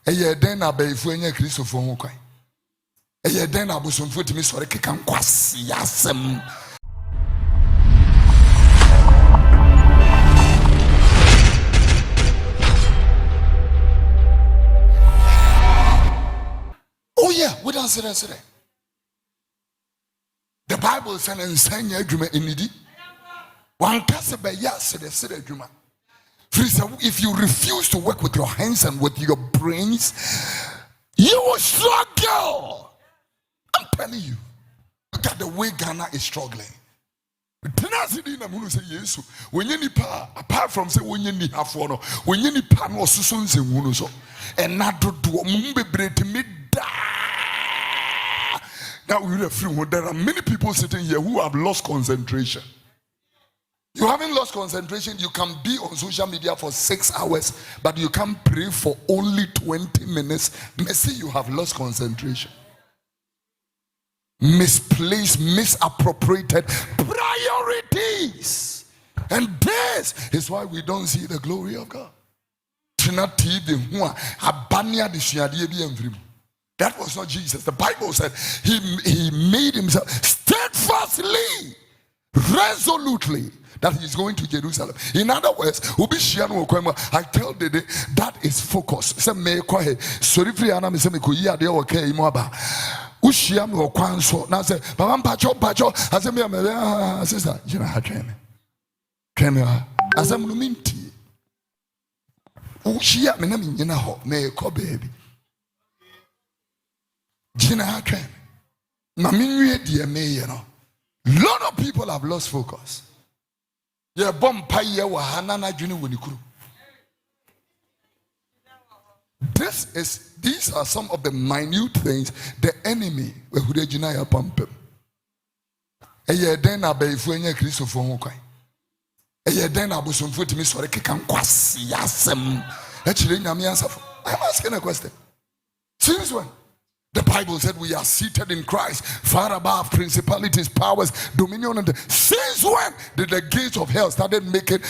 Eye den na bayifo enya Kristofo ho kwan. Eye den na abosomfo timi sore keka nkwase asem. Oh yeah, we don't say that. The Bible says ensanya adwuma enidi. One kase be yes the adwuma. If you refuse to work with your hands and with your brains, you will struggle. I'm telling you. Look at the way Ghana is struggling. When you apart from say when you need half one, when you need pan or so, and not to do a now there are many people sitting here who have lost concentration. You haven't lost concentration. You can be on social media for 6 hours, but you can pray for only 20 minutes. Mercy, you have lost concentration. Misplaced, misappropriated priorities. And this is why we don't see the glory of God. That was not Jesus. The Bible said he made himself steadfastly, resolutely, that he's going to Jerusalem. In other words, I tell Dede that is focus. Say me kohe sorry free ana me say me ko yi ade o kai mu aba. Ushia me okwan so na say baba mpacho ase me sister jina ha tweme asem no minti. Ushia me na me nyina ho me ko baby. Jina ha tweme. Na me nwie de me ye no. Lot of people have lost focus. Yeah, these are some of the minute things the enemy will deny upon them. Then I be for any Christopher Hokai. Then I was some foot to me so I can quasi yasem. Actually, I'm asking a question. Since when? The Bible said we are seated in Christ, far above principalities, powers, dominion. And since when did the gates of hell started making,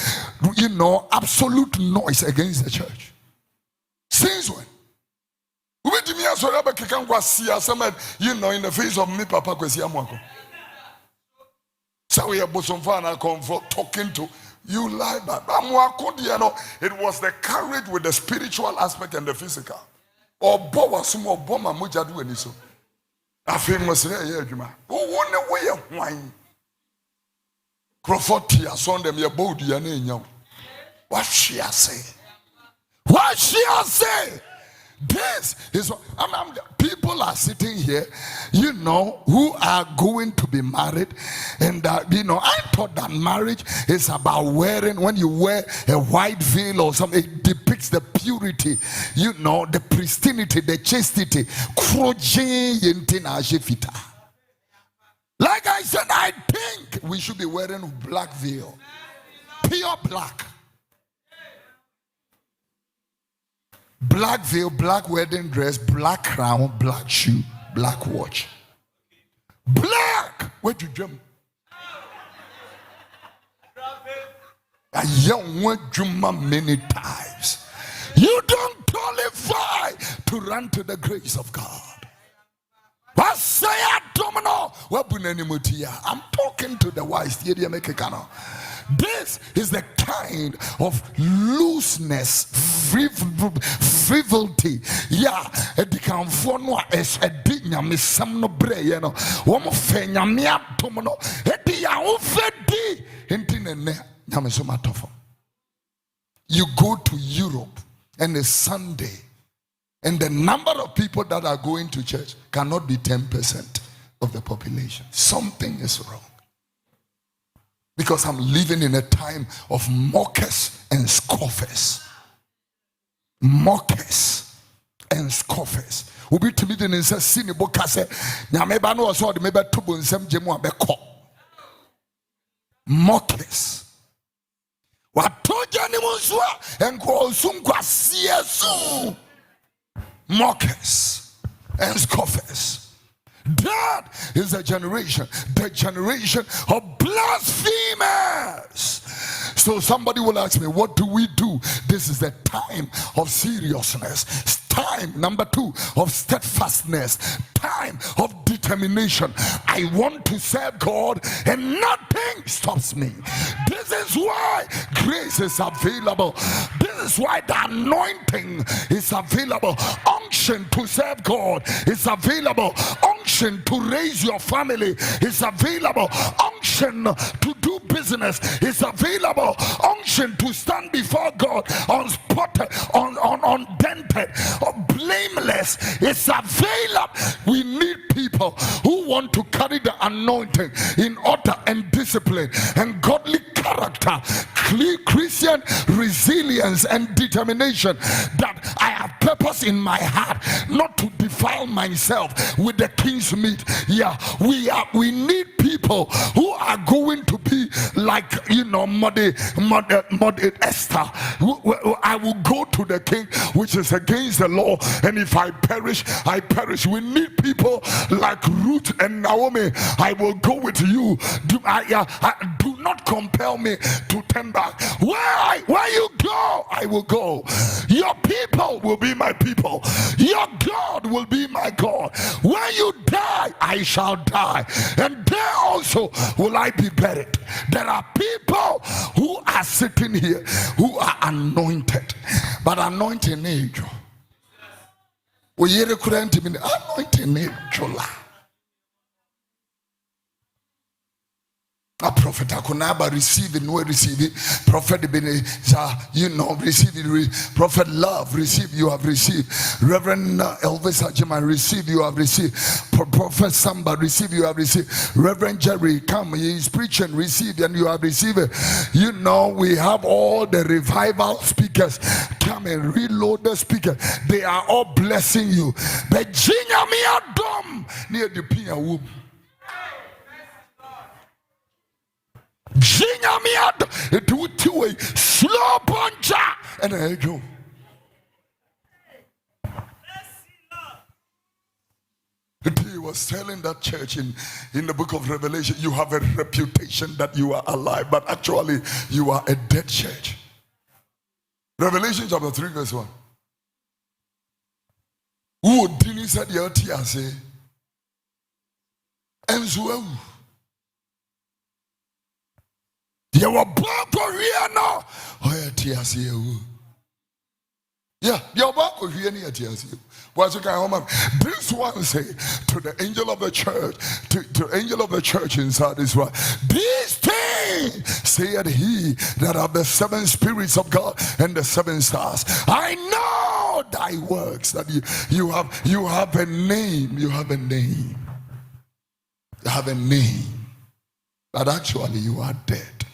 absolute noise against the church? Since when? In the face of me, Papa, so we are talking to you like that. It was the courage with the spiritual aspect and the physical. Or bowa sumo boma moja do any so. I feel must say, oh, one way of wine. Crawford tea, son them your body and in what she say? What she say? This is what people are sitting here, who are going to be married, and I thought that marriage is about wearing, when you wear a white veil or something, it depicts the purity, the pristinity, the chastity. Like I said, I think we should be wearing black veil, pure black. Black veil, black wedding dress, black crown, black shoe, black watch. Black! Where do you jump? A young one jump many times. You don't qualify to run to the grace of God. I'm talking to the wise. This is the kind of looseness, frivolity. Yeah, it can follow as a dinya misam no bre, Womo fenya mia tomono. Edia ufedi intine nyamesoma. You go to Europe and it's Sunday, and the number of people that are going to church cannot be 10% of the population. Something is wrong. Because I'm living in a time of mockers and scoffers. Mockers and scoffers. Ubi to me the say sini bokase nyameba no so de meba tubo nsem jemu abeko. Mockers. Watoja ni muswa enko osumkwa siesu. Mockers and scoffers. That is the generation of blasphemers. So somebody will ask me, what do we do? This is a time of seriousness. Time, number 2, of steadfastness. Time of determination. I want to serve God and nothing stops me. This is why grace is available. This is why the anointing is available. Unction to serve God is available. Unction to raise your family is available. Unction to do business is available. Unction to stand before God unspotted, undented, blameless is available. We need people who want to carry the anointing in order and discipline and godly character, Christian resilience and determination, that I have purpose in my heart not to defile myself with the king's meat. Yeah, we need people who are going to be like, Mother Esther. I will go to the king, which is against the law, and if I perish, I perish. We need people like Ruth and Naomi. I will go with you. Do not compel me to turn back. Where you go, I will go. Your people will be my people. Your God will be my God. Where you die, I shall die, and there also will I be buried. There are people who are sitting here who are anointed, but anointing angel. Anointing angel. A prophet Akunaba receive it, no receive it. Prophet receive it. Prophet Love receive, you have received. Reverend Elvis Ajiman receive, you have received. Prophet Samba receive, you have received. Reverend Jerry come, he is preaching, receive, and you have received it. We have all the revival speakers come and reload the speaker. They are all blessing you. But Jinya mi adom near the Pia womb. It would do a slow puncher and I go. He was telling that church in the book of Revelation, you have a reputation that you are alive, but actually you are a dead church. Revelation chapter 3 verse 1. Who didn't say the LTS? And so you were born Korea now. Oh, TSU. Yeah, you're born Korea near TSU. What's your home? This one say to the angel of the church, to the angel of the church inside this one. This thing said he that have the 7 spirits of God and the 7 stars. I know thy works, that you have a name. You have a name. You have a name. But actually you are dead.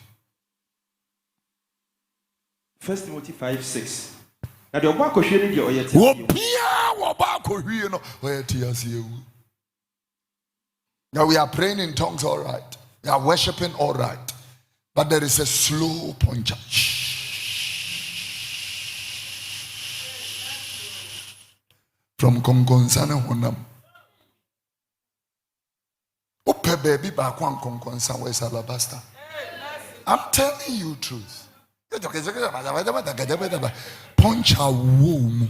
1 Timothy 5:6. Now the now we are praying in tongues, all right. We are worshiping, all right. But there is a slow puncher. From Konkonsana Honam. Ope baby bakwan Konkonsan West Alabasta. I'm telling you truth. Punch a womb.